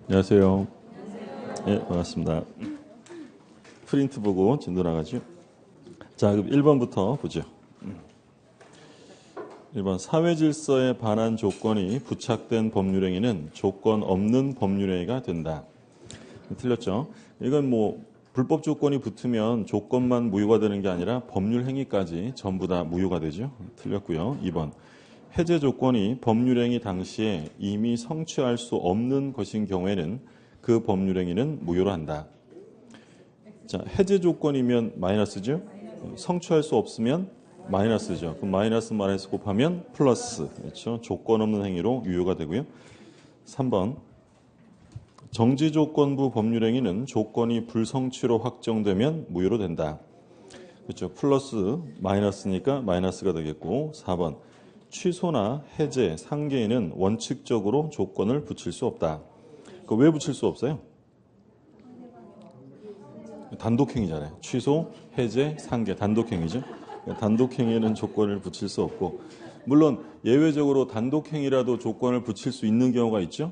안녕하세요. 예, 반갑습니다. 프린트 보고 진도 나가죠. 자, 그럼 1번부터 보죠. 1번 사회 질서에 반한 조건이 부착된 법률행위는 조건 없는 법률행위가 된다. 틀렸죠? 이건 뭐 불법 조건이 붙으면 조건만 무효가 되는 게 아니라 법률 행위까지 전부 다 무효가 되죠. 틀렸고요. 2번 해제 조건이 법률행위 당시에 이미 성취할 수 없는 것인 경우에는 그 법률행위는 무효로 한다. 자, 해제 조건이면 마이너스죠. 성취할 수 없으면 마이너스죠. 그럼 마이너스 마이너스 곱하면 플러스. 그렇죠. 조건 없는 행위로 유효가 되고요. 3번 정지조건부 법률행위는 조건이 불성취로 확정되면 무효로 된다. 그렇죠. 플러스 마이너스니까 마이너스가 되겠고 4번 취소나 해제, 상계에는 원칙적으로 조건을 붙일 수 없다. 왜 붙일 수 없어요? 단독행위잖아요. 취소, 해제, 상계, 단독행위죠. 단독행위에는 조건을 붙일 수 없고 물론 예외적으로 단독행위라도 조건을 붙일 수 있는 경우가 있죠.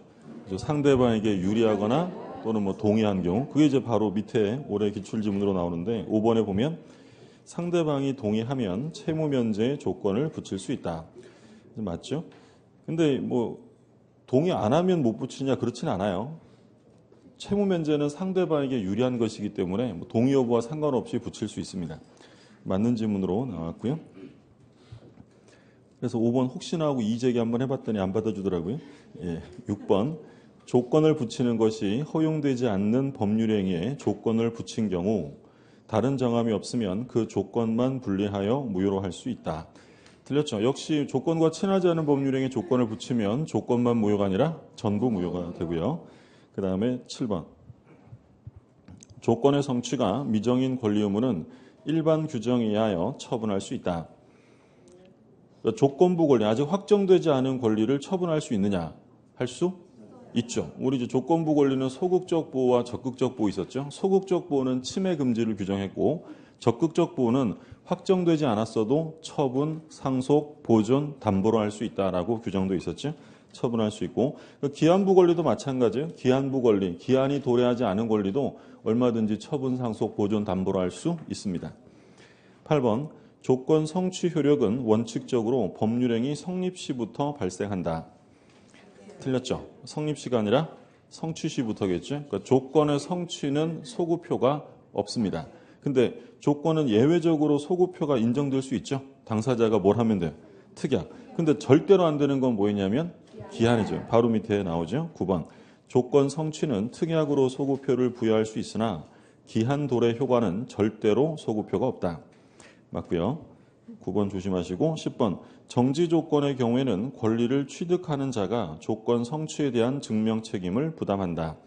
상대방에게 유리하거나 또는 뭐 동의한 경우 그게 이제 바로 밑에 올해 기출지문으로 나오는데 5번에 보면 상대방이 동의하면 채무 면제의 조건을 붙일 수 있다. 맞죠? 근데 뭐 동의 안 하면 못 붙이냐 그렇진 않아요. 채무 면제는 상대방에게 유리한 것이기 때문에 뭐 동의 여부와 상관없이 붙일 수 있습니다. 맞는 질문으로 나왔고요. 그래서 5번 혹시나 하고 이의제기 한번 해봤더니 안 받아주더라고요. 예, 6번 조건을 붙이는 것이 허용되지 않는 법률행위에 조건을 붙인 경우 다른 정함이 없으면 그 조건만 분리하여 무효로 할 수 있다. 틀렸죠. 역시 조건과 친하지 않은 법률행위에 조건을 붙이면 조건만 무효가 아니라 전부 무효가 되고요. 그 다음에 7번 조건의 성취가 미정인 권리 의무는 일반 규정에 의하여 처분할 수 있다. 그러니까 조건부 권리, 아직 확정되지 않은 권리를 처분할 수 있느냐? 할 수 있죠. 우리 이제 조건부 권리는 소극적 보호와 적극적 보호 있었죠. 소극적 보호는 침해 금지를 규정했고 적극적 보호는 확정되지 않았어도 처분, 상속, 보존, 담보로 할 수 있다라고 규정도 있었죠. 처분할 수 있고 기한부 권리도 마찬가지예요. 기한부 권리, 기한이 도래하지 않은 권리도 얼마든지 처분, 상속, 보존, 담보로 할 수 있습니다. 8번 조건 성취 효력은 원칙적으로 법률행위 성립 시부터 발생한다. 틀렸죠. 성립 시가 아니라 성취 시부터겠죠. 그러니까 조건의 성취는 소구표가 없습니다. 근데 조건은 예외적으로 소구표가 인정될 수 있죠. 당사자가 뭘 하면 돼요? 특약. 근데 절대로 안 되는 건 뭐였냐면 기한이죠. 바로 밑에 나오죠. 9번 조건 성취는 특약으로 소구표를 부여할 수 있으나 기한 도래 효과는 절대로 소구표가 없다. 맞고요. 9번 조심하시고 10번 정지 조건의 경우에는 권리를 취득하는 자가 조건 성취에 대한 증명 책임을 부담한다.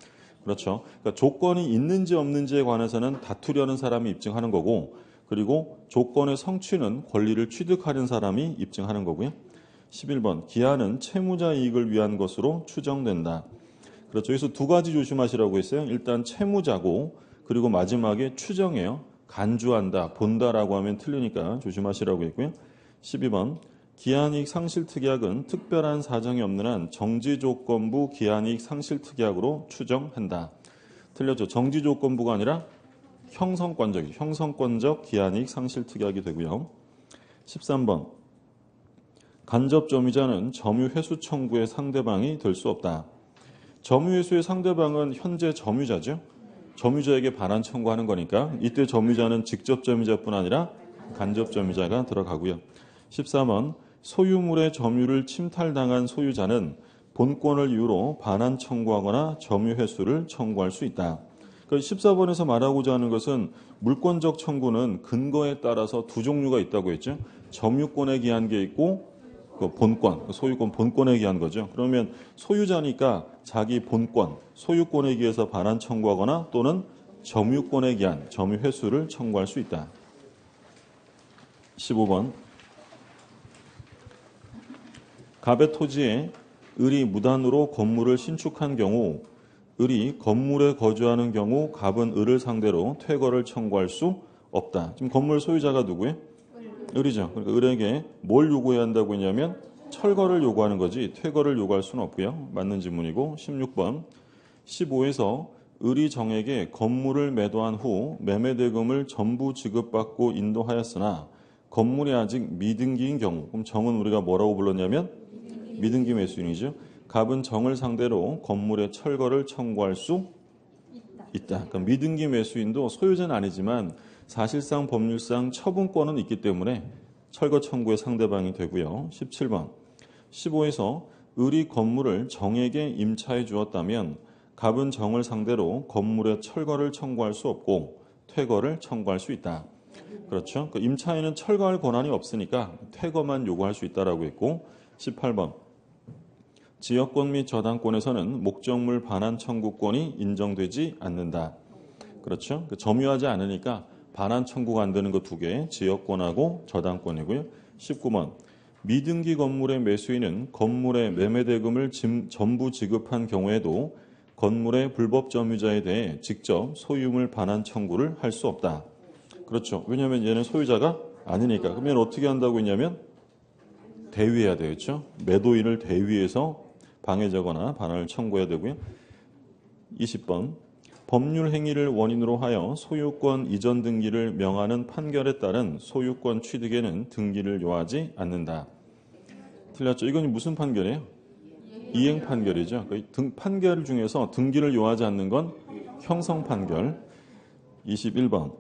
그렇죠. 그러니까 조건이 있는지 없는지에 관해서는 다투려는 사람이 입증하는 거고 그리고 조건의 성취는 권리를 취득하는 사람이 입증하는 거고요. 11번 기한은 채무자 이익을 위한 것으로 추정된다. 그렇죠. 여기서 두 가지 조심하시라고 했어요. 일단 채무자고 그리고 마지막에 추정해요. 간주한다, 본다라고 하면 틀리니까 조심하시라고 했고요. 12번 기한이익 상실특약은 특별한 사정이 없는 한 정지조건부 기한이익 상실특약으로 추정한다. 틀렸죠. 정지조건부가 아니라 형성권적 기한이익 상실특약이 되고요. 13번 간접점유자는 점유회수 청구의 상대방이 될 수 없다. 점유회수의 상대방은 현재 점유자죠. 점유자에게 반환 청구하는 거니까 이때 점유자는 직접 점유자뿐 아니라 간접 점유자가 들어가고요. 13번 소유물의 점유를 침탈당한 소유자는 본권을 이유로 반환 청구하거나 점유 회수를 청구할 수 있다. 그러니까 14번에서 말하고자 하는 것은 물권적 청구는 근거에 따라서 두 종류가 있다고 했죠. 점유권에 기한 게 있고 본권, 소유권 본권에 기한 거죠. 그러면 소유자니까 자기 본권, 소유권에 기해서 반환 청구하거나 또는 점유권에 기한 점유 회수를 청구할 수 있다. 15번 갑의 토지에 을이 무단으로 건물을 신축한 경우 을이 건물에 거주하는 경우 갑은 을을 상대로 퇴거를 청구할 수 없다. 지금 건물 소유자가 누구예요? 을이죠. 그러니까 을에게 뭘 요구해야 한다고 했냐면 철거를 요구하는 거지 퇴거를 요구할 수는 없고요. 맞는 질문이고 16번 15에서 을이 정에게 건물을 매도한 후 매매대금을 전부 지급받고 인도하였으나 건물이 아직 미등기인 경우, 그럼 정은 우리가 뭐라고 불렀냐면 미등기 매수인이죠. 갑은 정을 상대로 건물의 철거를 청구할 수 있다. 그러니까 미등기 매수인도 소유자는 아니지만 사실상 법률상 처분권은 있기 때문에 철거 청구의 상대방이 되고요. 17번. 15에서 을이 건물을 정에게 임차해 주었다면 갑은 정을 상대로 건물의 철거를 청구할 수 없고 퇴거를 청구할 수 있다. 그렇죠? 그 임차인은 철거할 권한이 없으니까 퇴거만 요구할 수 있다라고 했고 18번. 지역권 및 저당권에서는 목적물 반환 청구권이 인정되지 않는다. 그렇죠? 점유하지 않으니까 반환 청구가 안 되는 거 두 개, 지역권하고 저당권이고요. 19번. 미등기 건물의 매수인은 건물의 매매대금을 전부 지급한 경우에도 건물의 불법 점유자에 대해 직접 소유물 반환 청구를 할 수 없다. 그렇죠. 왜냐하면 얘는 소유자가 아니니까. 그러면 어떻게 한다고 했냐면 대위해야 되겠죠. 매도인을 대위해서 방해자거나 반환을 청구해야 되고요. 20번. 법률 행위를 원인으로 하여 소유권 이전 등기를 명하는 판결에 따른 소유권 취득에는 등기를 요하지 않는다. 틀렸죠? 이건 무슨 판결이에요? 이행 판결이죠. 판결 중에서 등기를 요하지 않는 건 형성 판결. 21번.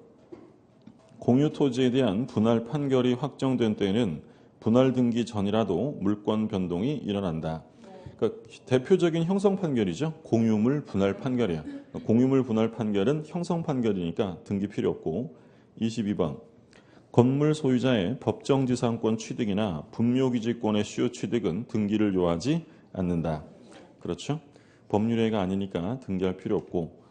공유 토지에 대한 분할 판결이 확정된 때에는 분할 등기 전이라도 물권 변동이 일어난다. 그러니까 대표적인 형성 판결이죠. 공유물 분할 판결이야. 공유물 분할 판결은 형성 판결이니까 등기 필요 없고. 22번. 건물 소유자의 법정지상권 취득이나 분묘기지권의 수요 취득은 등기를 요하지 않는다. 그렇죠? 법률행위가 아니니까 등기할 필요 없고.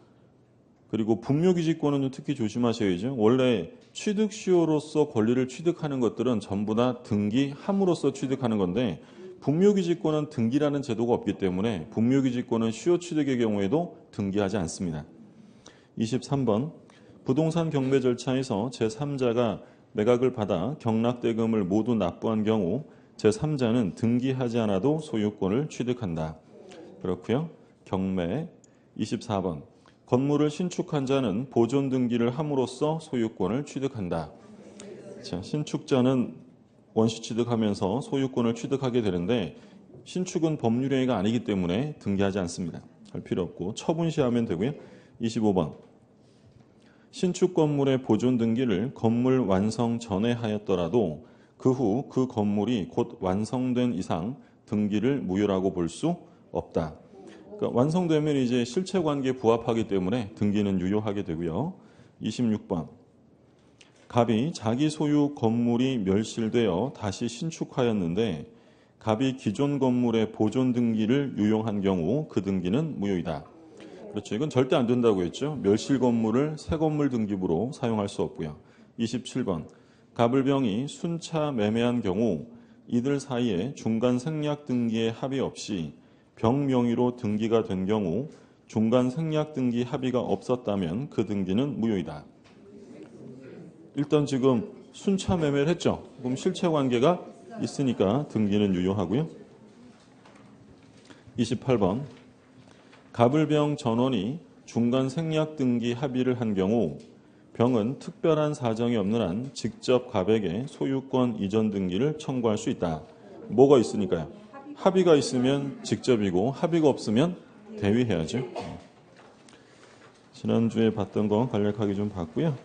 그리고 분묘기지권은 특히 조심하셔야죠. 원래 취득 수요로서 권리를 취득하는 것들은 전부 다 등기함으로써 취득하는 건데 분묘기지권은 등기라는 제도가 없기 때문에 분묘기지권은 수요 취득의 경우에도 등기하지 않습니다. 23번. 부동산 경매 절차에서 제3자가 매각을 받아 경락대금을 모두 납부한 경우 제3자는 등기하지 않아도 소유권을 취득한다. 그렇고요. 경매. 24번. 건물을 신축한 자는 보존 등기를 함으로써 소유권을 취득한다. 자, 신축자는 원시 취득하면서 소유권을 취득하게 되는데 신축은 법률행위가 아니기 때문에 등기하지 않습니다. 할 필요 없고 처분시하면 되고요. 25번. 신축 건물의 보존 등기를 건물 완성 전에 하였더라도 그 후 그 건물이 곧 완성된 이상 등기를 무효라고 볼 수 없다. 그러니까 완성되면 이제 실체관계에 부합하기 때문에 등기는 유효하게 되고요. 26번. 갑이 자기 소유 건물이 멸실되어 다시 신축하였는데 갑이 기존 건물의 보존 등기를 유용한 경우 그 등기는 무효이다. 그렇죠. 이건 절대 안 된다고 했죠. 멸실 건물을 새 건물 등기부로 사용할 수 없고요. 27번. 갑을병이 순차 매매한 경우 이들 사이에 중간 생략 등기의 합의 없이 병 명의로 등기가 된 경우 중간 생략 등기 합의가 없었다면 그 등기는 무효이다. 일단 지금 순차 매매를 했죠. 그럼 실체 관계가 있으니까 등기는 유효하고요. 28번. 갑을병 전원이 중간 생략 등기 합의를 한 경우 병은 특별한 사정이 없는 한 직접 갑에게 소유권 이전 등기를 청구할 수 있다. 뭐가 있으니까요? 합의가 있으면 직접이고 합의가 없으면 대위해야죠. 지난주에 봤던 거 간략하게 좀 봤고요.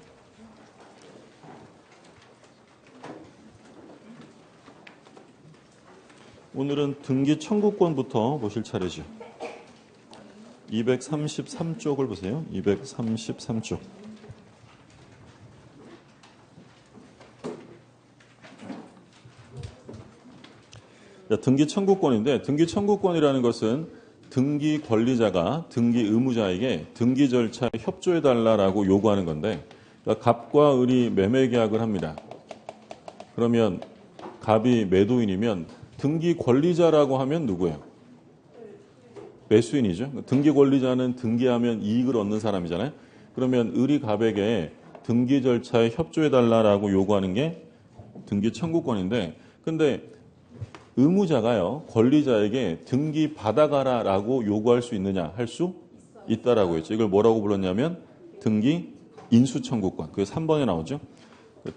오늘은 등기 청구권부터 보실 차례죠. 233쪽을 보세요. 233쪽. 등기 청구권인데 등기 청구권이라는 것은 등기 권리자가 등기 의무자에게 등기 절차에 협조해달라고 요구하는 건데 그러니까 갑과 을이 매매 계약을 합니다. 그러면 갑이 매도인이면 등기 권리자라고 하면 누구예요? 매수인이죠. 등기 권리자는 등기하면 이익을 얻는 사람이잖아요. 그러면 을이 갑에게 등기 절차에 협조해달라고 요구하는 게 등기 청구권인데 근데 의무자가요, 권리자에게 등기 받아가라라고 요구할 수 있느냐? 할 수 있다라고 했죠. 이걸 뭐라고 불렀냐면 등기 인수 청구권. 그게 3번에 나오죠.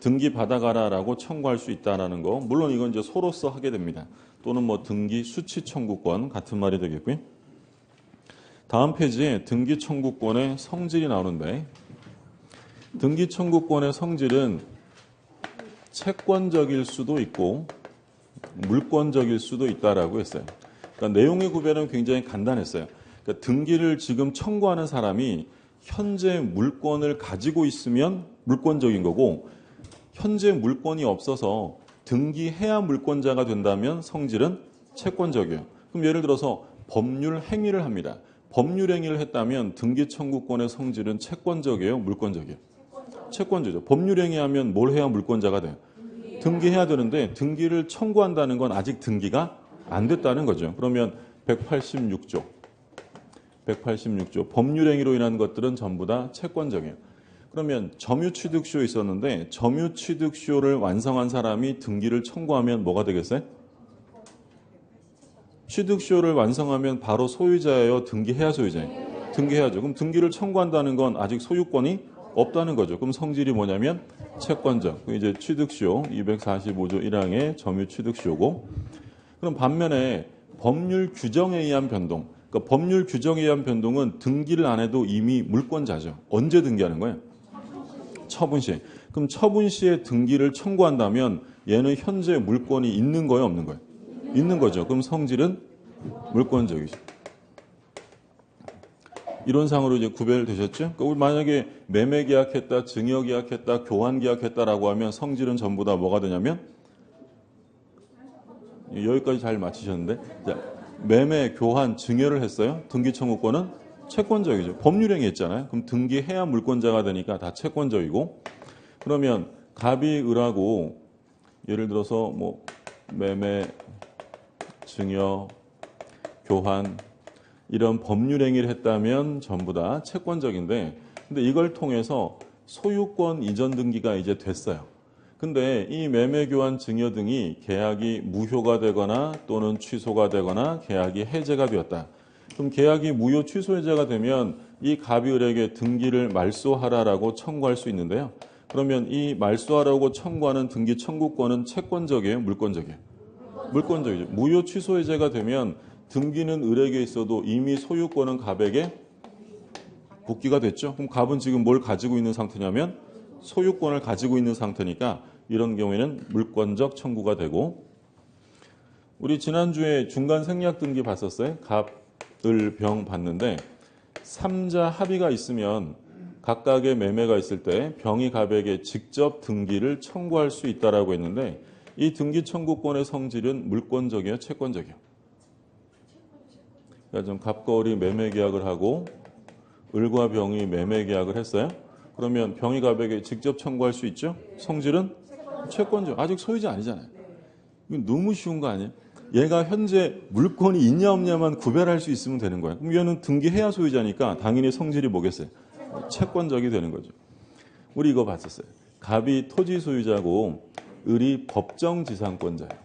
등기 받아가라라고 청구할 수 있다라는 거. 물론 이건 이제 소로서 하게 됩니다. 또는 뭐 등기 수치 청구권 같은 말이 되겠고요. 다음 페이지에 등기 청구권의 성질이 나오는데 등기 청구권의 성질은 채권적일 수도 있고 물권적일 수도 있다라고 했어요. 그러니까 내용의 구별은 굉장히 간단했어요. 그러니까 등기를 지금 청구하는 사람이 현재 물권을 가지고 있으면 물권적인 거고 현재 물권이 없어서 등기해야 물권자가 된다면 성질은 채권적이에요. 그럼 예를 들어서 법률 행위를 합니다. 법률 행위를 했다면 등기 청구권의 성질은 채권적이에요, 물권적이에요? 채권적이죠. 법률 행위하면 뭘 해야 물권자가 돼요? 등기해야 되는데 등기를 청구한다는 건 아직 등기가 안 됐다는 거죠. 그러면 186조 법률 행위로 인한 것들은 전부 다 채권적이에요. 그러면 점유취득시효 있었는데 점유취득시효를 완성한 사람이 등기를 청구하면 뭐가 되겠어요? 취득시효를 완성하면 바로 소유자예요? 등기해야 소유자예요? 등기해야죠. 그럼 등기를 청구한다는 건 아직 소유권이 없다는 거죠. 그럼 성질이 뭐냐면 채권적. 이제 취득시효 245조 1항의 점유취득시효고 그럼 반면에 법률 규정에 의한 변동. 그러니까 법률 규정에 의한 변동은 등기를 안 해도 이미 물권자죠. 언제 등기하는 거예요? 처분 시. 그럼 처분 시에 등기를 청구한다면 얘는 현재 물권이 있는 거예요, 없는 거예요? 있는 거죠. 그럼 성질은 물권적이죠. 이론상으로 이제 구별되셨죠? 그러니까 우리 만약에 매매 계약했다, 증여 계약했다, 교환 계약했다라고 하면 성질은 전부 다 뭐가 되냐면 여기까지 잘 맞히셨는데 자, 매매, 교환, 증여를 했어요. 등기 청구권은 채권적이죠. 법률행위 했잖아요. 그럼 등기해야 물권자가 되니까 다 채권적이고 그러면 갑이 을하고 예를 들어서 뭐 매매, 증여, 교환 이런 법률 행위를 했다면 전부 다 채권적인데 근데 이걸 통해서 소유권 이전 등기가 이제 됐어요. 근데 이 매매, 교환, 증여 등이 계약이 무효가 되거나 또는 취소가 되거나 계약이 해제가 되었다. 그럼 계약이 무효 취소 해제가 되면 이 갑이 을에게 등기를 말소하라라고 청구할 수 있는데요. 그러면 이 말소하라고 청구하는 등기 청구권은 채권적이에요, 물권적이에요? 물권적이죠. 무효 취소 해제가 되면 등기는 을에게 있어도 이미 소유권은 갑에게 복귀가 됐죠. 그럼 갑은 지금 뭘 가지고 있는 상태냐면 소유권을 가지고 있는 상태니까 이런 경우에는 물권적 청구가 되고 우리 지난주에 중간 생략 등기 봤었어요. 갑, 을, 병 봤는데 3자 합의가 있으면 각각의 매매가 있을 때 병이 갑에게 직접 등기를 청구할 수 있다라고 했는데 이 등기 청구권의 성질은 물권적이에요, 채권적이에요? 그러니까 좀 갑과 을이 매매 계약을 하고 을과 병이 매매 계약을 했어요. 그러면 병이 갑에게 직접 청구할 수 있죠? 성질은 채권적. 아직 소유자 아니잖아요. 이건 너무 쉬운 거 아니에요? 얘가 현재 물권이 있냐 없냐만 구별할 수 있으면 되는 거예요. 그럼 얘는 등기해야 소유자니까 당연히 성질이 뭐겠어요? 채권적이 되는 거죠. 우리 이거 봤었어요. 갑이 토지 소유자고 을이 법정지상권자예요.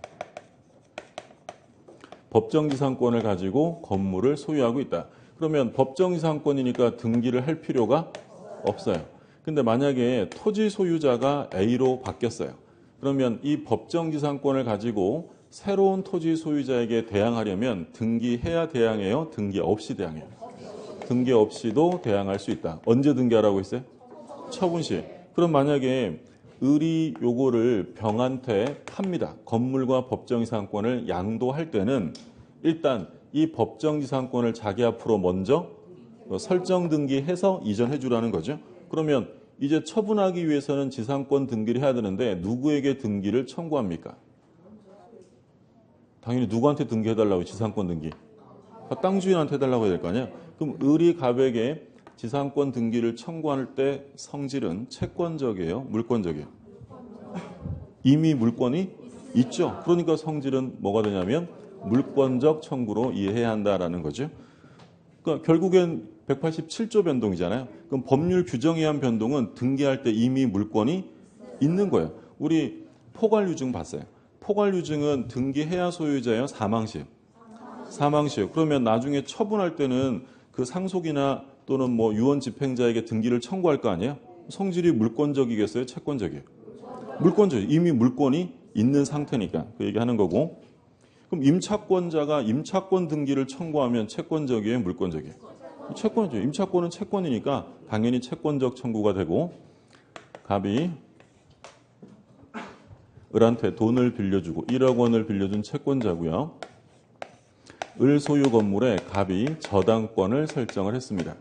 법정지상권을 가지고 건물을 소유하고 있다. 그러면 법정지상권이니까 등기를 할 필요가 없어요. 근데 만약에 토지 소유자가 A로 바뀌었어요. 그러면 이 법정지상권을 가지고 새로운 토지 소유자에게 대항하려면 등기해야 대항해요? 등기 없이 대항해요? 등기 없이도 대항할 수 있다. 언제 등기하라고 했어요? 처분 시. 그럼 만약에 을이 요거를 병한테 팝니다. 건물과 법정지상권을 양도할 때는 일단 이 법정지상권을 자기 앞으로 먼저 설정 등기해서 이전해 주라는 거죠. 그러면 이제 처분하기 위해서는 지상권 등기를 해야 되는데 누구에게 등기를 청구합니까? 당연히 누구한테 등기해달라고 지상권 등기? 땅 주인한테 해달라고 해야 될 거 아니에요? 그럼 을이 갑에게 지상권 등기를 청구할 때 성질은 채권적이에요? 물권적이에요? 이미 물권이 있죠. 그러니까 성질은 뭐가 되냐면 물권적 청구로 이해해야 한다라는 거죠. 그러니까 결국엔 187조 변동이잖아요. 그럼 법률 규정에 의한 변동은 등기할 때 이미 물권이 있는 거예요. 우리 포괄유증 봤어요. 포괄유증은 등기해야 소유자예요? 사망시에요? 사망시에요. 그러면 나중에 처분할 때는 그 상속이나 또는 뭐 유언 집행자에게 등기를 청구할 거 아니에요? 성질이 물권적이겠어요? 채권적이에요? 물권적이에요. 이미 물권이 있는 상태니까 그 얘기하는 거고. 그럼 임차권자가 임차권 등기를 청구하면 채권적이에요? 물권적이에요? 채권이죠. 임차권은 채권이니까 당연히 채권적 청구가 되고, 갑이 을한테 돈을 빌려주고 1억 원을 빌려준 채권자고요. 을 소유 건물에 갑이 저당권을 설정을 했습니다.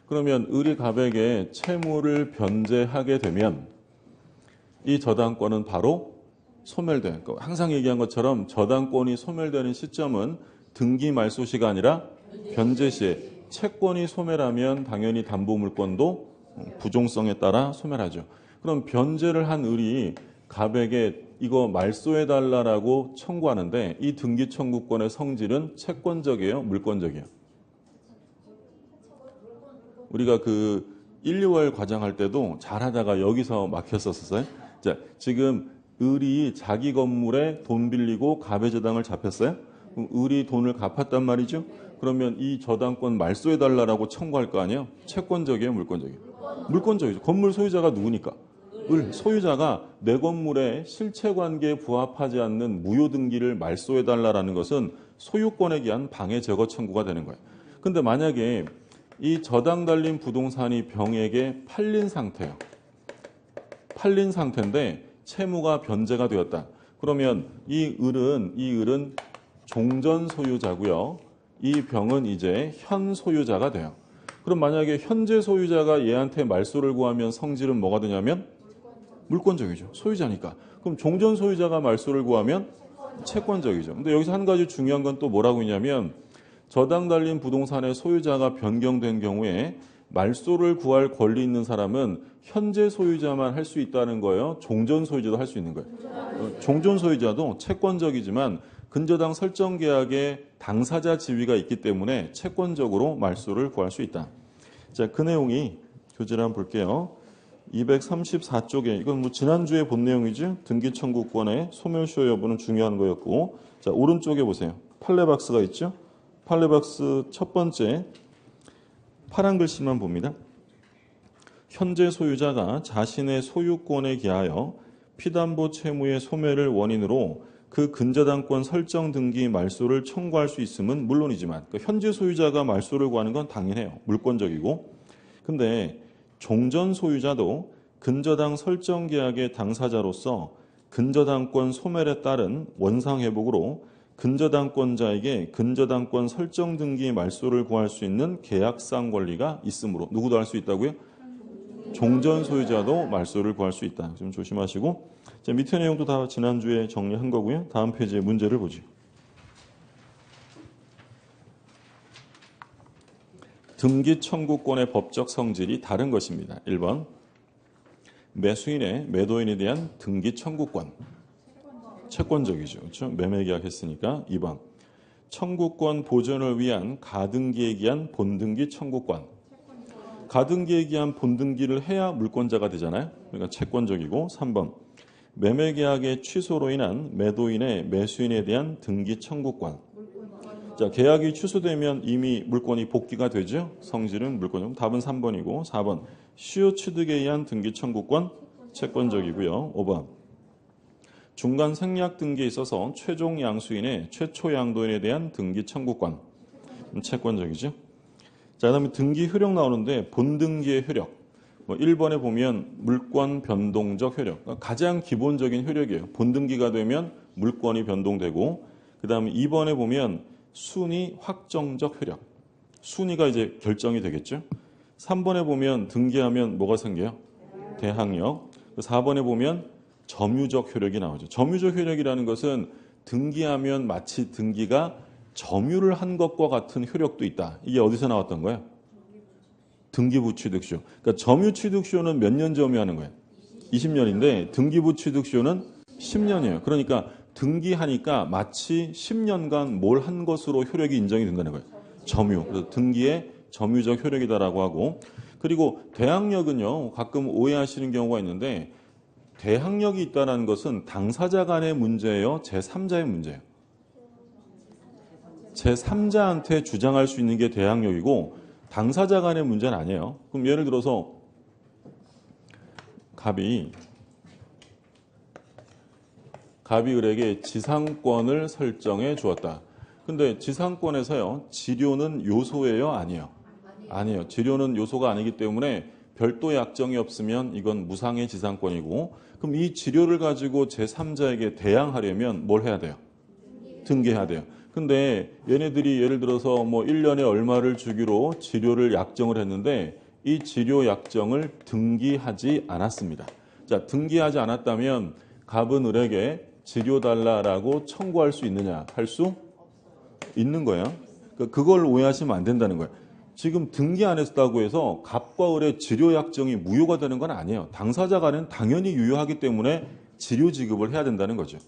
그러면 을이 갑에게 채무를 변제하게 되면 이 저당권은 바로 소멸돼요. 항상 얘기한 것처럼 저당권이 소멸되는 시점은 등기 말소 시가 아니라 변제 시에, 채권이 소멸하면 당연히 담보물권도 부종성에 따라 소멸하죠. 그럼 변제를 한 을이 갑에게 이거 말소해달라고 청구하는데 이 등기 청구권의 성질은 채권적이에요? 물권적이에요? 우리가 그 1, 2월 과정할 때도 잘하다가 여기서 막혔었어요. 자, 지금 을이 자기 건물에 돈 빌리고 갑의 저당을 잡혔어요? 그럼 을이 돈을 갚았단 말이죠? 그러면 이 저당권 말소해달라고 청구할 거 아니에요? 채권적이에요? 물권적이에요? 물권적이죠. 건물 소유자가 누구니까? 을 소유자가 내 건물에 실체관계에 부합하지 않는 무효 등기를 말소해달라는 것은 소유권에 기한 방해 제거 청구가 되는 거예요. 근데 만약에 이 저당 달린 부동산이 병에게 팔린 상태예요. 팔린 상태인데 채무가 변제가 되었다. 그러면 이 을은 종전 소유자고요. 이 병은 이제 현 소유자가 돼요. 그럼 만약에 현재 소유자가 얘한테 말소를 구하면 성질은 뭐가 되냐면 물권적이죠. 소유자니까. 그럼 종전 소유자가 말소를 구하면 채권적이죠. 근데 여기서 한 가지 중요한 건 또 뭐라고 했냐면 저당 달린 부동산의 소유자가 변경된 경우에 말소를 구할 권리 있는 사람은 현재 소유자만 할 수 있다는 거예요? 종전 소유자도 할 수 있는 거예요? 종전 소유자도 채권적이지만 근저당 설정 계약에 당사자 지위가 있기 때문에 채권적으로 말소를 구할 수 있다. 자, 그 내용이 교재를 한번 볼게요. 234쪽에 이건 뭐 지난주에 본 내용이죠. 등기 청구권의 소멸시효 여부는 중요한 거였고, 자 오른쪽에 보세요. 판례박스가 있죠. 판례박스 첫 번째 파란 글씨만 봅니다. 현재 소유자가 자신의 소유권에 기하여 피담보 채무의 소멸을 원인으로 그 근저당권 설정 등기 말소를 청구할 수 있음은 물론이지만, 그러니까 현재 소유자가 말소를 구하는 건 당연해요. 물권적이고. 근데 종전 소유자도 근저당 설정 계약의 당사자로서 근저당권 소멸에 따른 원상회복으로 근저당권자에게 근저당권 설정 등기 말소를 구할 수 있는 계약상 권리가 있으므로, 누구도 할 수 있다고요? 종전 소유자도 말소를 구할 수 있다. 좀 조심하시고, 자, 밑에 내용도 다 지난주에 정리한 거고요. 다음 페이지의 문제를 보죠. 등기 청구권의 법적 성질이 다른 것입니다. 1번 매수인의 매도인에 대한 등기 청구권, 채권적이죠. 그렇죠? 매매 계약했으니까. 2번 청구권 보존을 위한 가등기에 기한 본등기 청구권. 가등기에 기한 본등기를 해야 물권자가 되잖아요. 그러니까 채권적이고. 3번 매매 계약의 취소로 인한 매도인의 매수인에 대한 등기 청구권. 자, 계약이 취소되면 이미 물권이 복귀가 되죠. 성질은 물권적. 답은 3번이고. 4번 시효 취득에 의한 등기 청구권, 채권적이고요. 5번 중간 생략 등기에 있어서 최종 양수인의 최초 양도인에 대한 등기 청구권, 채권적이죠. 자, 그다음에 등기 효력 나오는데 본등기의 효력. 1번에 보면 물권 변동적 효력. 그러니까 가장 기본적인 효력이에요. 본등기가 되면 물권이 변동되고, 그다음에 2번에 보면 순위 확정적 효력. 순위가 이제 결정이 되겠죠. 3번에 보면 등기하면 뭐가 생겨요? 대항력. 4번에 보면 점유적 효력이 나오죠. 점유적 효력이라는 것은 등기하면 마치 등기가 점유를 한 것과 같은 효력도 있다. 이게 어디서 나왔던 거예요? 등기부 취득쇼. 그러니까 점유 취득쇼는 몇 년 점유하는 거예요? 20년인데 등기부 취득쇼는 10년이에요. 그러니까 등기하니까 마치 10년간 뭘 한 것으로 효력이 인정이 된다는 거예요. 점유. 그래서 등기의 점유적 효력이다라고 하고, 그리고 대항력은요, 가끔 오해하시는 경우가 있는데 대항력이 있다는 것은 당사자 간의 문제예요? 제3자의 문제예요? 제3자한테 주장할 수 있는 게 대항력이고, 당사자 간의 문제는 아니에요. 그럼 예를 들어서 갑이 을에게 지상권을 설정해 주었다. 근데 지상권에서요, 지료는 요소예요? 아니에요? 아니에요. 지료는 요소가 아니기 때문에 별도 약정이 없으면 이건 무상의 지상권이고, 그럼 이 지료를 가지고 제3자에게 대항하려면 뭘 해야 돼요? 등기해야 돼요. 근데 얘네들이 예를 들어서 뭐 1년에 얼마를 주기로 지료를 약정을 했는데 이 지료 약정을 등기하지 않았습니다. 자, 등기하지 않았다면 갑은 을에게 지료 달라라고 청구할 수 있느냐? 할 수 있는 거예요. 그걸 오해하시면 안 된다는 거예요. 지금 등기 안 했다고 해서 갑과 을의 지료 약정이 무효가 되는 건 아니에요. 당사자 간은 당연히 유효하기 때문에 지료 지급을 해야 된다는 거죠.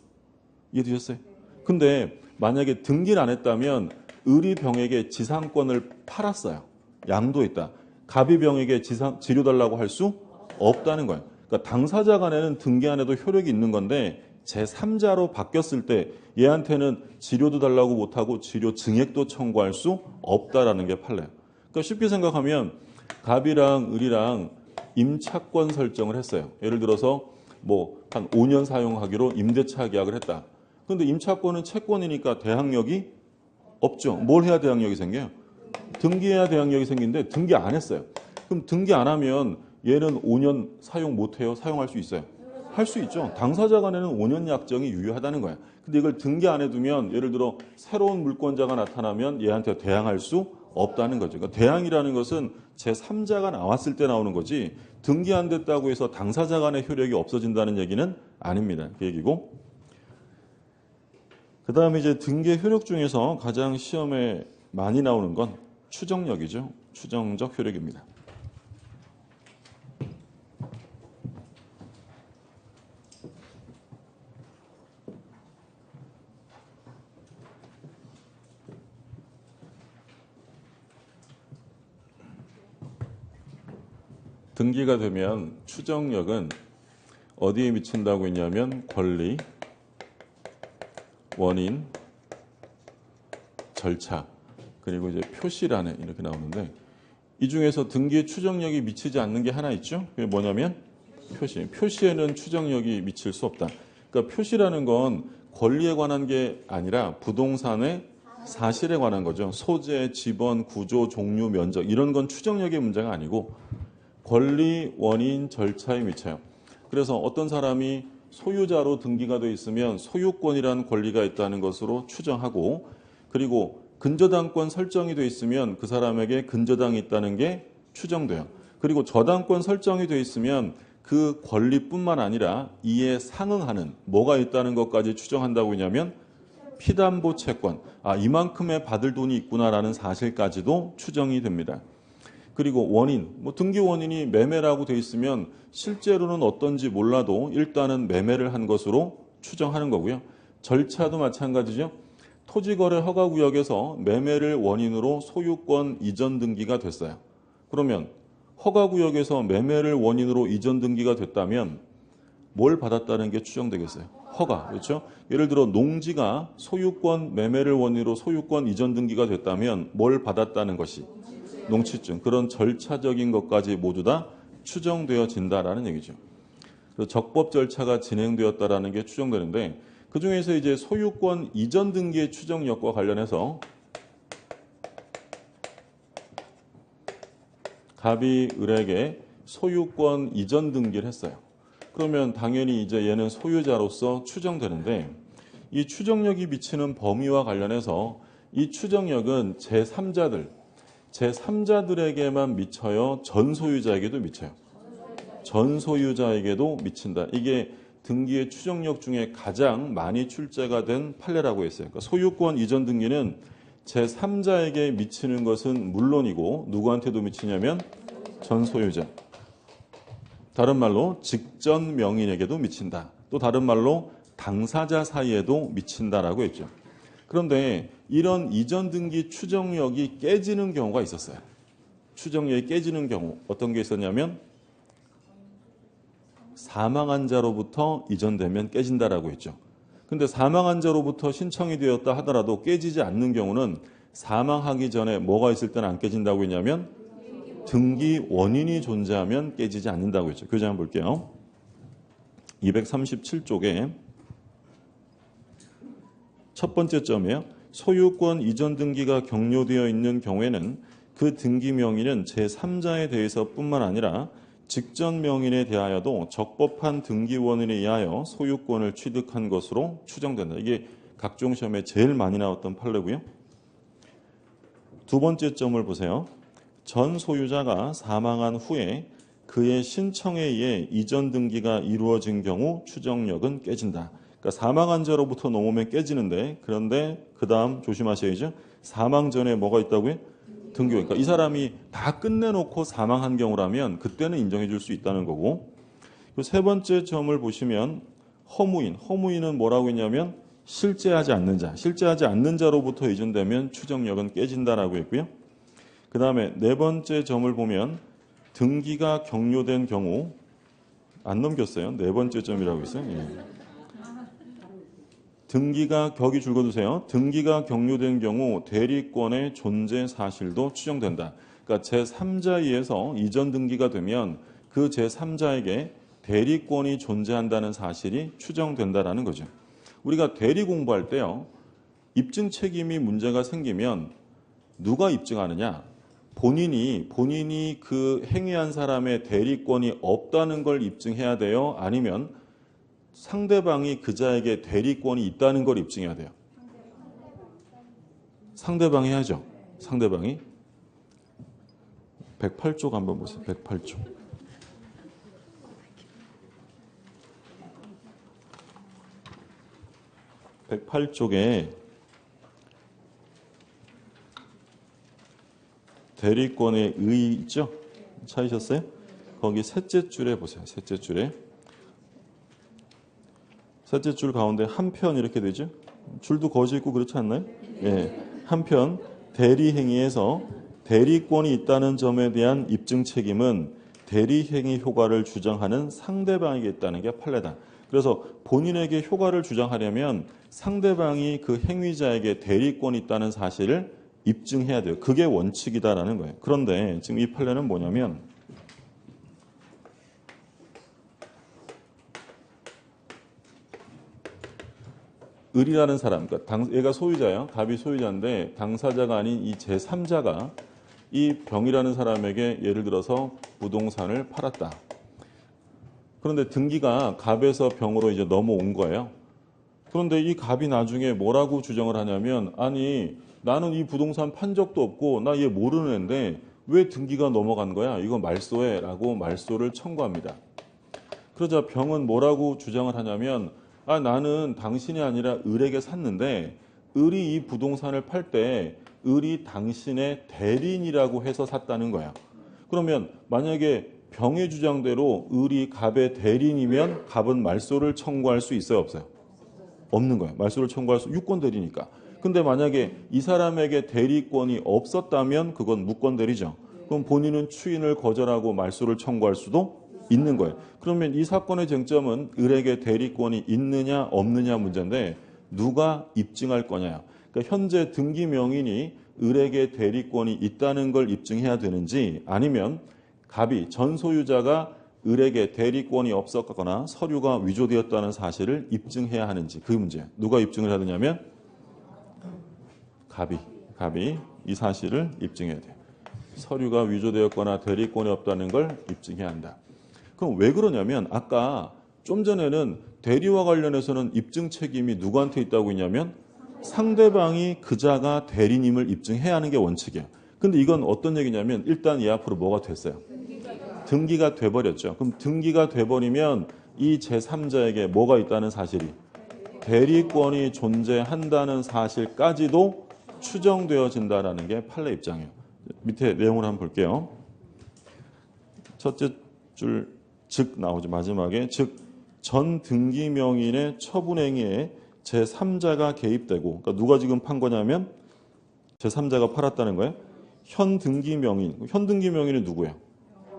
이해되셨어요? 근데 만약에 등기를 안 했다면 을이 병에게 지상권을 팔았어요. 양도했다. 갑이 병에게 지료 달라고 할 수 없다는 거예요. 그러니까 당사자 간에는 등기 안 해도 효력이 있는 건데 제3자로 바뀌었을 때 얘한테는 지료도 달라고 못하고 지료 증액도 청구할 수 없다라는 게 판례예요. 그러니까 쉽게 생각하면 갑이랑 을이랑 임차권 설정을 했어요. 예를 들어서 뭐 한 5년 사용하기로 임대차 계약을 했다. 그런데 임차권은 채권이니까 대항력이 없죠. 뭘 해야 대항력이 생겨요? 등기해야 대항력이 생기는데 등기 안 했어요. 그럼 등기 안 하면 얘는 5년 사용 못해요? 사용할 수 있어요? 할 수 있죠. 당사자 간에는 5년 약정이 유효하다는 거야. 근데 이걸 등기 안 해두면 예를 들어 새로운 물권자가 나타나면 얘한테 대항할 수 없다는 거죠. 그러니까 대항이라는 것은 제3자가 나왔을 때 나오는 거지 등기 안 됐다고 해서 당사자 간의 효력이 없어진다는 얘기는 아닙니다. 그 얘기고. 그 다음에 이제 등기의 효력 중에서 가장 시험에 많이 나오는 건 추정력이죠. 추정적 효력입니다. 등기가 되면 추정력은 어디에 미친다고 했냐면 권리, 원인, 절차, 그리고 이제 표시란에 이렇게 나오는데 이 중에서 등기에 추정력이 미치지 않는 게 하나 있죠. 그게 뭐냐면 표시. 표시에는 추정력이 미칠 수 없다. 그러니까 표시라는 건 권리에 관한 게 아니라 부동산의 사실에 관한 거죠. 소재, 지번, 구조, 종류, 면적 이런 건 추정력의 문제가 아니고 권리, 원인, 절차에 미쳐요. 그래서 어떤 사람이 소유자로 등기가 되어 있으면 소유권이라는 권리가 있다는 것으로 추정하고 그리고 근저당권 설정이 되어 있으면 그 사람에게 근저당이 있다는 게 추정돼요. 그리고 저당권 설정이 되어 있으면 그 권리뿐만 아니라 이에 상응하는 뭐가 있다는 것까지 추정한다고 하냐면 피담보 채권, 이만큼의 받을 돈이 있구나라는 사실까지도 추정이 됩니다. 그리고 원인, 등기 원인이 매매라고 돼 있으면 실제로는 어떤지 몰라도 일단은 매매를 한 것으로 추정하는 거고요. 절차도 마찬가지죠. 토지거래 허가구역에서 매매를 원인으로 소유권 이전 등기가 됐어요. 그러면 허가구역에서 매매를 원인으로 이전 등기가 됐다면 뭘 받았다는 게 추정되겠어요? 허가, 그렇죠? 예를 들어 농지가 소유권 매매를 원인으로 소유권 이전 등기가 됐다면 뭘 받았다는 것이 농취증, 그런 절차적인 것까지 모두 다 추정되어진다라는 얘기죠. 그래서 적법 절차가 진행되었다라는 게 추정되는데 그 중에서 이제 소유권 이전 등기의 추정력과 관련해서 갑이 을에게 소유권 이전 등기를 했어요. 그러면 당연히 이제 얘는 소유자로서 추정되는데 이 추정력이 미치는 범위와 관련해서 이 추정력은 제3자들에게만 미쳐요? 전 소유자에게도 미쳐요? 전 소유자에게도 미친다. 이게 등기의 추정력 중에 가장 많이 출제가 된 판례라고 했어요. 그러니까 소유권 이전 등기는 제3자에게 미치는 것은 물론이고 누구한테도 미치냐면 전 소유자. 다른 말로 직전 명인에게도 미친다. 또 다른 말로 당사자 사이에도 미친다라고 했죠. 그런데 이런 이전 등기 추정력이 깨지는 경우가 있었어요. 추정력이 깨지는 경우 어떤 게 있었냐면 사망한 자로부터 이전되면 깨진다라고 했죠. 근데 사망한 자로부터 신청이 되었다 하더라도 깨지지 않는 경우는 사망하기 전에 뭐가 있을 때는 안 깨진다고 했냐면 등기 원인이 존재하면 깨지지 않는다고 했죠. 교재 한번 볼게요. 237쪽에 첫 번째 점이에요. 소유권 이전 등기가 격려되어 있는 경우에는 그 등기 명의는 제3자에 대해서 뿐만 아니라 직전 명인에 대하여도 적법한 등기 원인에 의하여 소유권을 취득한 것으로 추정된다. 이게 각종 시험에 제일 많이 나왔던 판례고요. 두 번째 점을 보세요. 전 소유자가 사망한 후에 그의 신청에 의해 이전 등기가 이루어진 경우 추정력은 깨진다. 그러니까 사망한 자로부터 넘으면 깨지는데, 그런데 그 다음 조심하셔야죠. 사망 전에 뭐가 있다고요? 등기. 그러니까 이 사람이 다 끝내놓고 사망한 경우라면 그때는 인정해 줄 수 있다는 거고, 세 번째 점을 보시면 허무인은 뭐라고 했냐면 실제하지 않는 자, 실제하지 않는 자로부터 이전되면 추정력은 깨진다라고 했고요. 그 다음에 네 번째 점을 보면 등기가 격려된 경우, 안 넘겼어요. 네 번째 점이라고 있어요. 예. 등기가 격이 줄거두세요. 등기가 격려된 경우 대리권의 존재 사실도 추정된다. 그러니까 제3자에 의해서 이전 등기가 되면 그 제3자에게 대리권이 존재한다는 사실이 추정된다라는 거죠. 우리가 대리 공부할 때요, 입증 책임이 문제가 생기면 누가 입증하느냐? 본인이 그 행위한 사람의 대리권이 없다는 걸 입증해야 돼요? 아니면 상대방이 그자에게 대리권이 있다는 걸 입증해야 돼요? 상대방이 해야죠. 상대방이. 108쪽 한번 보세요. 108쪽. 108쪽에 대리권의 의 있죠? 찾으셨어요? 거기 셋째 줄에 보세요. 셋째 줄에. 셋째 줄 가운데 한편 이렇게 되죠? 줄도 거지 있고 그렇지 않나요? 예. 한편 대리행위에서 대리권이 있다는 점에 대한 입증 책임은 대리행위 효과를 주장하는 상대방에게 있다는 게 판례다. 그래서 본인에게 효과를 주장하려면 상대방이 그 행위자에게 대리권이 있다는 사실을 입증해야 돼요. 그게 원칙이다라는 거예요. 그런데 지금 이 판례는 뭐냐면 을이라는 사람, 그러니까 얘가 소유자예요. 갑이 소유자인데 당사자가 아닌 이 제3자가 이 병이라는 사람에게 예를 들어서 부동산을 팔았다. 그런데 등기가 갑에서 병으로 이제 넘어온 거예요. 그런데 이 갑이 나중에 뭐라고 주장을 하냐면, 아니 나는 이 부동산 판 적도 없고 나 얘 모르는 애인데 왜 등기가 넘어간 거야? 이거 말소해라고 말소를 청구합니다. 그러자 병은 뭐라고 주장을 하냐면, 나는 당신이 아니라 을에게 샀는데 을이 이 부동산을 팔 때 을이 당신의 대리인이라고 해서 샀다는 거야. 그러면 만약에 병의 주장대로 을이 갑의 대리인이면 갑은 말소를 청구할 수 있어요, 없어요? 없는 거예요. 말소를 청구할 수, 유권 대리니까. 근데 만약에 이 사람에게 대리권이 없었다면 그건 무권 대리죠. 그럼 본인은 추인을 거절하고 말소를 청구할 수도 있는 거예요. 그러면 이 사건의 쟁점은 을에게 대리권이 있느냐 없느냐 문제인데 누가 입증할 거냐. 그러니까 현재 등기 명인이 을에게 대리권이 있다는 걸 입증해야 되는지, 아니면 갑이 전 소유자가 을에게 대리권이 없었거나 서류가 위조되었다는 사실을 입증해야 하는지, 그 문제예요. 누가 입증을 해야 되냐면 갑이 이 사실을 입증해야 돼요. 서류가 위조되었거나 대리권이 없다는 걸 입증해야 한다. 그럼 왜 그러냐면 아까 좀 전에는 대리와 관련해서는 입증 책임이 누구한테 있다고 했냐면 상대방이 그자가 대리님을 입증해야 하는 게 원칙이에요. 근데 이건 어떤 얘기냐면 일단 얘 앞으로 뭐가 됐어요? 등기가 돼버렸죠. 그럼 등기가 돼버리면 이 제3자에게 뭐가 있다는 사실이, 대리권이 존재한다는 사실까지도 추정되어진다라는 게 판례 입장이에요. 밑에 내용을 한번 볼게요. 첫째 줄 즉 나오죠. 마지막에 즉 전 등기 명인의 처분 행위에 제3자가 개입되고, 그러니까 누가 지금 판 거냐면 제3자가 팔았다는 거예요. 현 등기 명인은 누구예요?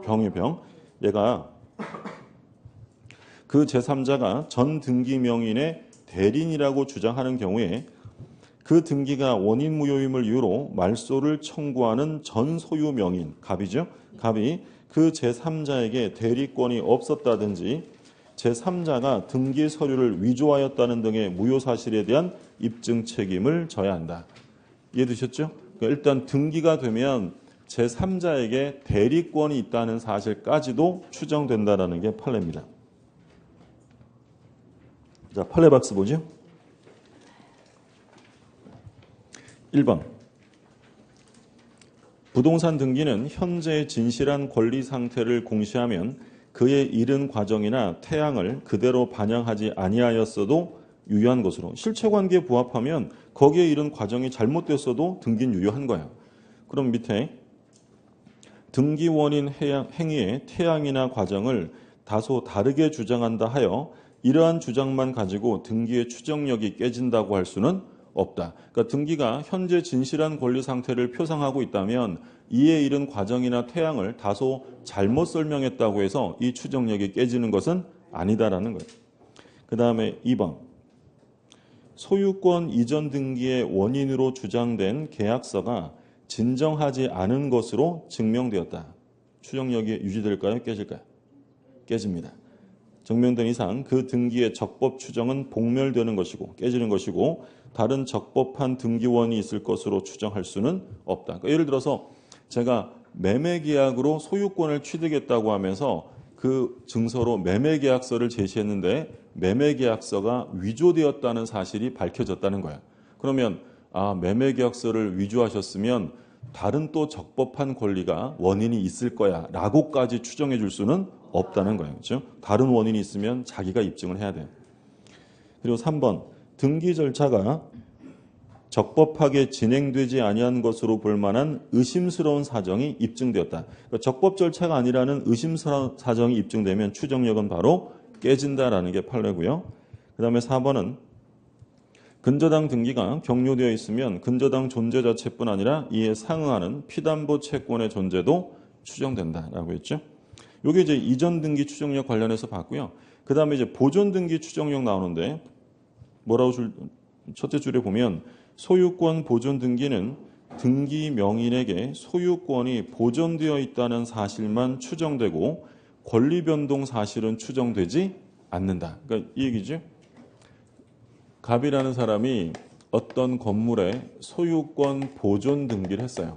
병이 병. 얘가 그 제3자가 전 등기 명인의 대리인이라고 주장하는 경우에 그 등기가 원인 무효임을 이유로 말소를 청구하는 전 소유 명인, 갑이죠. 갑이 그 제3자에게 대리권이 없었다든지 제3자가 등기 서류를 위조하였다는 등의 무효 사실에 대한 입증 책임을 져야 한다. 이해되셨죠? 그러니까 일단 등기가 되면 제3자에게 대리권이 있다는 사실까지도 추정된다는 게 판례입니다. 자, 판례 박스 보죠. 1번. 부동산 등기는 현재의 진실한 권리 상태를 공시하면 그의 이른 과정이나 태양을 그대로 반영하지 아니하였어도 유효한 것으로, 실체관계에 부합하면 거기에 이른 과정이 잘못됐어도 등기는 유효한 거야. 그럼 밑에 등기 원인 행위의 태양이나 과정을 다소 다르게 주장한다 하여 이러한 주장만 가지고 등기의 추정력이 깨진다고 할 수는 없다. 그러니까 등기가 현재 진실한 권리 상태를 표상하고 있다면 이에 이른 과정이나 태양을 다소 잘못 설명했다고 해서 이 추정력이 깨지는 것은 아니다라는 거예요. 그 다음에 2번. 소유권 이전 등기의 원인으로 주장된 계약서가 진정하지 않은 것으로 증명되었다. 추정력이 유지될까요? 깨질까요? 깨집니다. 증명된 이상 그 등기의 적법 추정은 복멸되는 것이고 깨지는 것이고 다른 적법한 등기원이 있을 것으로 추정할 수는 없다. 그러니까 예를 들어서 제가 매매계약으로 소유권을 취득했다고 하면서 그 증서로 매매계약서를 제시했는데 매매계약서가 위조되었다는 사실이 밝혀졌다는 거야. 그러면 매매계약서를 위조하셨으면 다른 또 적법한 권리가 원인이 있을 거야 라고까지 추정해 줄 수는 없다는 거예요. 그렇죠? 다른 원인이 있으면 자기가 입증을 해야 돼요. 그리고 3번. 등기 절차가 적법하게 진행되지 아니한 것으로 볼 만한 의심스러운 사정이 입증되었다. 그러니까 적법 절차가 아니라는 의심스러운 사정이 입증되면 추정력은 바로 깨진다라는 게 판례고요. 그 다음에 4번은 근저당 등기가 격려되어 있으면 근저당 존재 자체뿐 아니라 이에 상응하는 피담보 채권의 존재도 추정된다라고 했죠. 이게 이제 이전 등기 추정력 관련해서 봤고요. 그 다음에 이제 보존 등기 추정력 나오는데 뭐라고 첫째 줄에 보면 소유권 보존 등기는 등기 명인에게 소유권이 보존되어 있다는 사실만 추정되고 권리 변동 사실은 추정되지 않는다. 그러니까 이 얘기죠. 갑이라는 사람이 어떤 건물에 소유권 보존 등기를 했어요.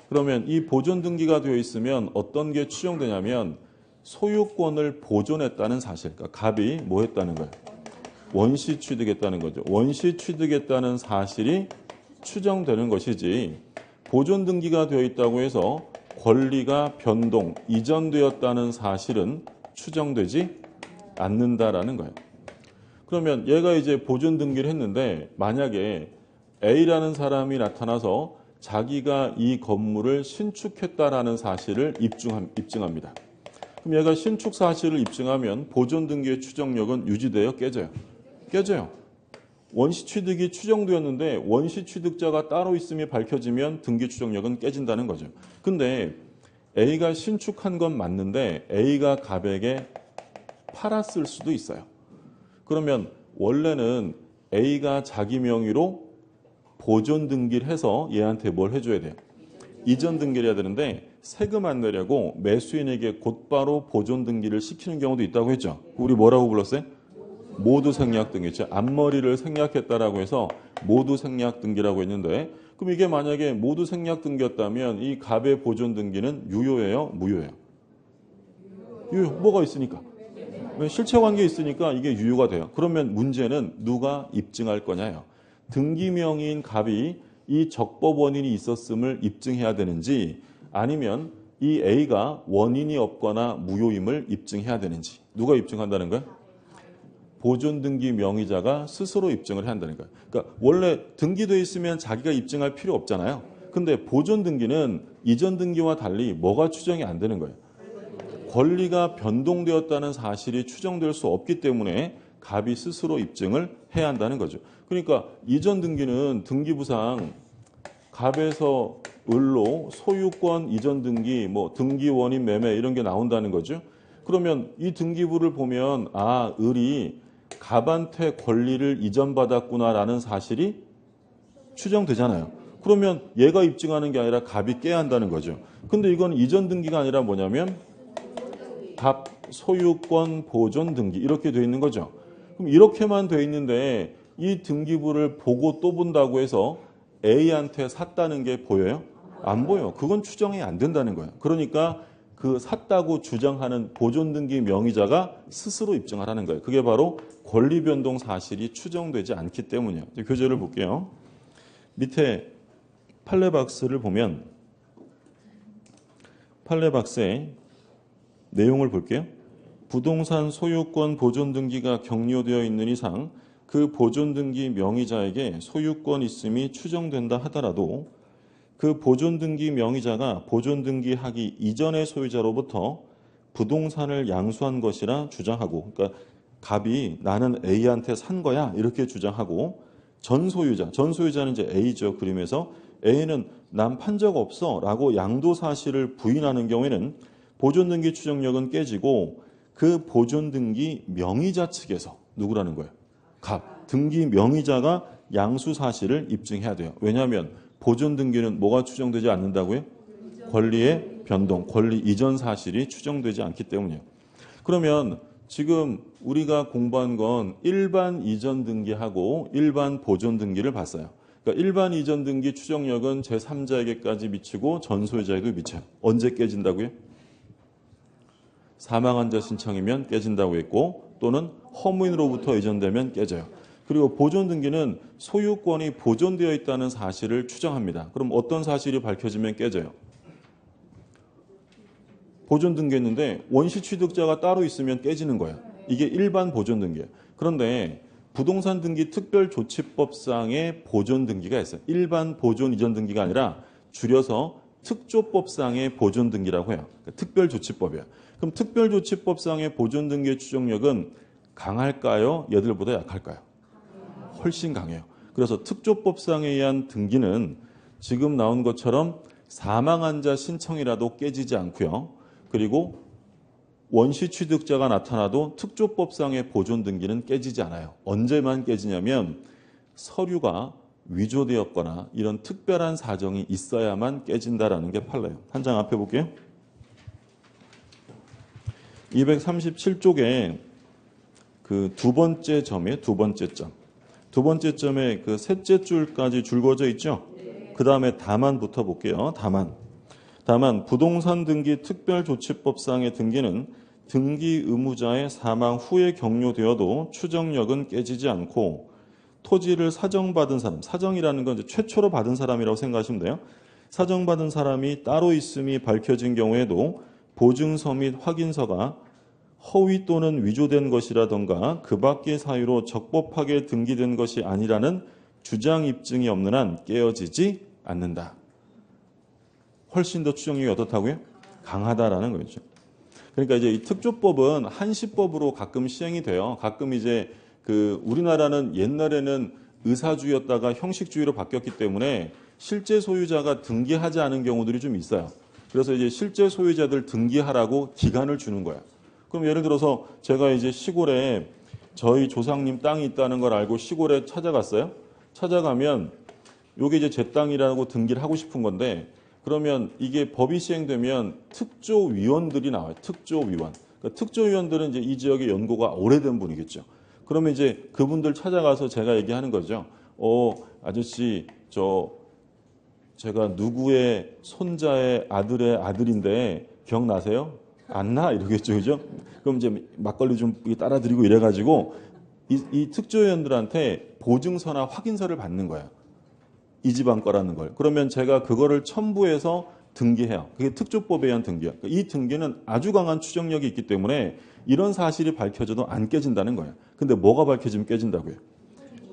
그러면 이 보존 등기가 되어 있으면 어떤 게 추정되냐면 소유권을 보존했다는 사실. 그러니까 갑이 뭐 했다는 거예요? 원시 취득했다는 거죠. 원시 취득했다는 사실이 추정되는 것이지 보존 등기가 되어 있다고 해서 권리가 변동, 이전되었다는 사실은 추정되지 않는다라는 거예요. 그러면 얘가 이제 보존 등기를 했는데 만약에 A라는 사람이 나타나서 자기가 이 건물을 신축했다라는 사실을 입증합니다. 그럼 얘가 신축 사실을 입증하면 보존 등기의 추정력은 유지되어 깨져요. 깨져요. 원시 취득이 추정되었는데 원시 취득자가 따로 있음이 밝혀지면 등기 추정력은 깨진다는 거죠. 근데 A가 신축한 건 맞는데 A가 갑에게 팔았을 수도 있어요. 그러면 원래는 A가 자기 명의로 보존 등기를 해서 얘한테 뭘 해줘야 돼요? 이전 등기를 해야 되는데 세금 안 내려고 매수인에게 곧바로 보존 등기를 시키는 경우도 있다고 했죠. 우리 뭐라고 불렀어요? 모두 생략 등기죠. 앞머리를 생략했다라고 해서 모두 생략 등기라고 했는데 그럼 이게 만약에 모두 생략 등기였다면 이 갑의 보존 등기는 유효예요? 무효예요? 유효. 뭐가 있으니까. 실체관계에 있으니까 이게 유효가 돼요. 그러면 문제는 누가 입증할 거냐요. 등기명의인 갑이 이 적법 원인이 있었음을 입증해야 되는지 아니면 이 A가 원인이 없거나 무효임을 입증해야 되는지 누가 입증한다는 거예요? 보존 등기 명의자가 스스로 입증을 해야 한다는 거예요. 그러니까 원래 등기되어 있으면 자기가 입증할 필요 없잖아요. 근데 보존 등기는 이전 등기와 달리 뭐가 추정이 안 되는 거예요? 권리가 변동되었다는 사실이 추정될 수 없기 때문에 갑이 스스로 입증을 해야 한다는 거죠. 그러니까 이전 등기는 등기부상 갑에서 을로 소유권 이전 등기, 뭐 등기 원인 매매 이런 게 나온다는 거죠. 그러면 이 등기부를 보면 을이 갑한테 권리를 이전받았구나라는 사실이 추정되잖아요. 그러면 얘가 입증하는 게 아니라 갑이 깨야 한다는 거죠. 근데 이건 이전 등기가 아니라 뭐냐면 갑 소유권 보존 등기 이렇게 돼 있는 거죠. 그럼 이렇게만 돼 있는데 이 등기부를 보고 또 본다고 해서 A한테 샀다는 게 보여요? 안 보여. 그건 추정이 안 된다는 거예요. 그러니까 그 샀다고 주장하는 보존 등기 명의자가 스스로 입증하라는 거예요. 그게 바로 권리 변동 사실이 추정되지 않기 때문이에요. 교재를 볼게요. 밑에 판례박스를 보면 판례박스에 내용을 볼게요. 부동산 소유권 보존 등기가 격려되어 있는 이상 그 보존 등기 명의자에게 소유권 있음이 추정된다 하더라도 그 보존 등기 명의자가 보존 등기하기 이전의 소유자로부터 부동산을 양수한 것이라 주장하고, 그러니까 갑이 나는 A한테 산 거야 이렇게 주장하고, 전 소유자는 이제 A죠. 그림에서 A는 난 판 적 없어 라고 양도 사실을 부인하는 경우에는 보존 등기 추정력은 깨지고 그 보존 등기 명의자 측에서 누구라는 거예요? 갑. 등기 명의자가 양수 사실을 입증해야 돼요. 왜냐하면 보존 등기는 뭐가 추정되지 않는다고요? 권리의 변동, 권리 이전 사실이 추정되지 않기 때문이에요. 그러면 지금 우리가 공부한 건 일반 이전 등기하고 일반 보존 등기를 봤어요. 그러니까 일반 이전 등기 추정력은 제3자에게까지 미치고 전 소유자에도 미쳐요. 언제 깨진다고요? 사망한 자 신청이면 깨진다고 했고, 또는 허무인으로부터 이전되면 깨져요. 그리고 보존 등기는 소유권이 보존되어 있다는 사실을 추정합니다. 그럼 어떤 사실이 밝혀지면 깨져요? 보존 등기했는데 원시 취득자가 따로 있으면 깨지는 거예요. 이게 일반 보존 등기예요. 그런데 부동산 등기 특별조치법상의 보존 등기가 있어요. 일반 보존 이전 등기가 아니라 줄여서 특조법상의 보존 등기라고 해요. 그러니까 특별조치법이에요. 그럼 특별조치법상의 보존 등기의 추정력은 강할까요? 얘들보다 약할까요? 훨씬 강해요. 그래서 특조법상에 의한 등기는 지금 나온 것처럼 사망한 자 신청이라도 깨지지 않고요. 그리고 원시 취득자가 나타나도 특조법상의 보존 등기는 깨지지 않아요. 언제만 깨지냐면 서류가 위조되었거나 이런 특별한 사정이 있어야만 깨진다라는 게 판례예요. 한 장 앞에 볼게요. 237쪽에 그 두 번째 점이에요. 두 번째 점. 두 번째 점에 그 셋째 줄까지 줄거져 있죠. 그 다음에 다만부터 볼게요. 다만 부동산 등기 특별조치법상의 등기는 등기 의무자의 사망 후에 격려되어도 추정력은 깨지지 않고 토지를 사정받은 사람, 사정이라는 건 이제 최초로 받은 사람이라고 생각하시면 돼요. 사정받은 사람이 따로 있음이 밝혀진 경우에도 보증서 및 확인서가 허위 또는 위조된 것이라던가 그 밖의 사유로 적법하게 등기된 것이 아니라는 주장 입증이 없는 한 깨어지지 않는다. 훨씬 더 추정력이 어떻다고요? 강하다라는 거죠. 그러니까 이제 이 특조법은 한시법으로 가끔 시행이 돼요. 가끔 이제 그 우리나라는 옛날에는 의사주의였다가 형식주의로 바뀌었기 때문에 실제 소유자가 등기하지 않은 경우들이 좀 있어요. 그래서 이제 실제 소유자들 등기하라고 기간을 주는 거야. 그럼 예를 들어서 제가 이제 시골에 저희 조상님 땅이 있다는 걸 알고 시골에 찾아갔어요. 찾아가면 요게 이제 제 땅이라고 등기를 하고 싶은 건데, 그러면 이게 법이 시행되면 특조위원들이 나와요. 특조위원. 그러니까 특조위원들은 이제 이 지역의 연고가 오래된 분이겠죠. 그러면 이제 그분들 찾아가서 제가 얘기하는 거죠. 아저씨, 제가 누구의 손자의 아들의 아들인데 기억나세요? 안 나? 이러겠죠. 그죠? 그럼 이제 막걸리 좀 따라드리고 이래가지고 이 특조위원들한테 보증서나 확인서를 받는 거예요. 이 집안 거라는 걸. 그러면 제가 그거를 첨부해서 등기해요. 그게 특조법에 의한 등기예요. 이 등기는 아주 강한 추정력이 있기 때문에 이런 사실이 밝혀져도 안 깨진다는 거예요. 근데 뭐가 밝혀지면 깨진다고요?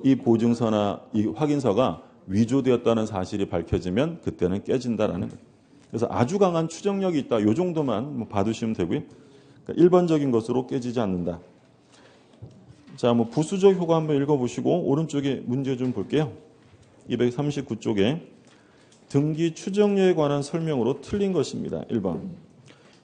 이 보증서나 이 확인서가 위조되었다는 사실이 밝혀지면 그때는 깨진다라는 거예요. 그래서 아주 강한 추정력이 있다. 이 정도만 봐두시면 되고요. 그러니까 일반적인 것으로 깨지지 않는다. 자, 부수적 효과 한번 읽어보시고 오른쪽에 문제 좀 볼게요. 239쪽에 등기 추정료에 관한 설명으로 틀린 것입니다. 1번.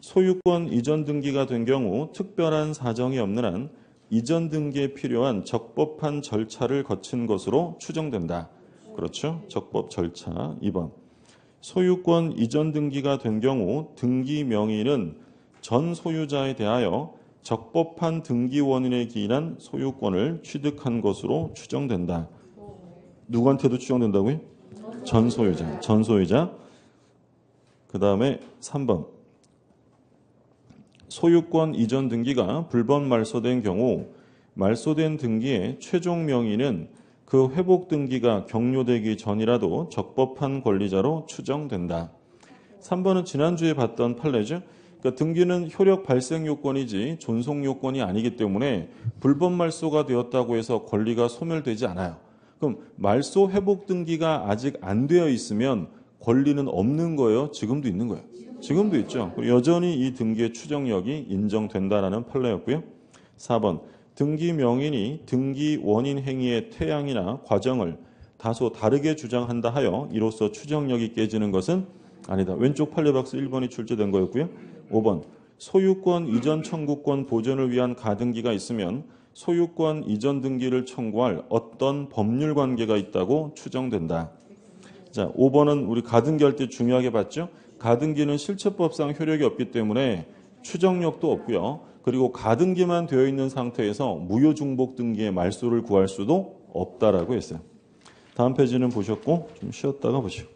소유권 이전 등기가 된 경우 특별한 사정이 없는 한 이전 등기에 필요한 적법한 절차를 거친 것으로 추정된다. 그렇죠. 적법 절차. 2번. 소유권 이전 등기가 된 경우 등기 명의는 전 소유자에 대하여 적법한 등기 원인에 기인한 소유권을 취득한 것으로 추정된다. 누구한테도 추정된다고요? 전 소유자. 전 소유자. 그 다음에 3번. 소유권 이전 등기가 불법 말소된 경우 말소된 등기의 최종 명의는 그 회복 등기가 격려되기 전이라도 적법한 권리자로 추정된다. 3번은 지난주에 봤던 판례죠. 그러니까 등기는 효력 발생 요건이지 존속 요건이 아니기 때문에 불법 말소가 되었다고 해서 권리가 소멸되지 않아요. 그럼 말소 회복 등기가 아직 안 되어 있으면 권리는 없는 거예요? 지금도 있는 거예요? 지금도 있죠. 여전히 이 등기의 추정력이 인정된다라는 판례였고요. 4번. 등기 명인이 등기 원인 행위의 태양이나 과정을 다소 다르게 주장한다 하여 이로써 추정력이 깨지는 것은 아니다. 왼쪽 판례 박스 1번이 출제된 거였고요. 5번. 소유권 이전 청구권 보존을 위한 가등기가 있으면 소유권 이전 등기를 청구할 어떤 법률 관계가 있다고 추정된다. 자, 5번은 우리 가등기할 때 중요하게 봤죠. 가등기는 실체법상 효력이 없기 때문에 추정력도 없고요. 그리고 가등기만 되어 있는 상태에서 무효중복 등기의 말소를 구할 수도 없다라고 했어요. 다음 페이지는 보셨고 좀 쉬었다가 보시오.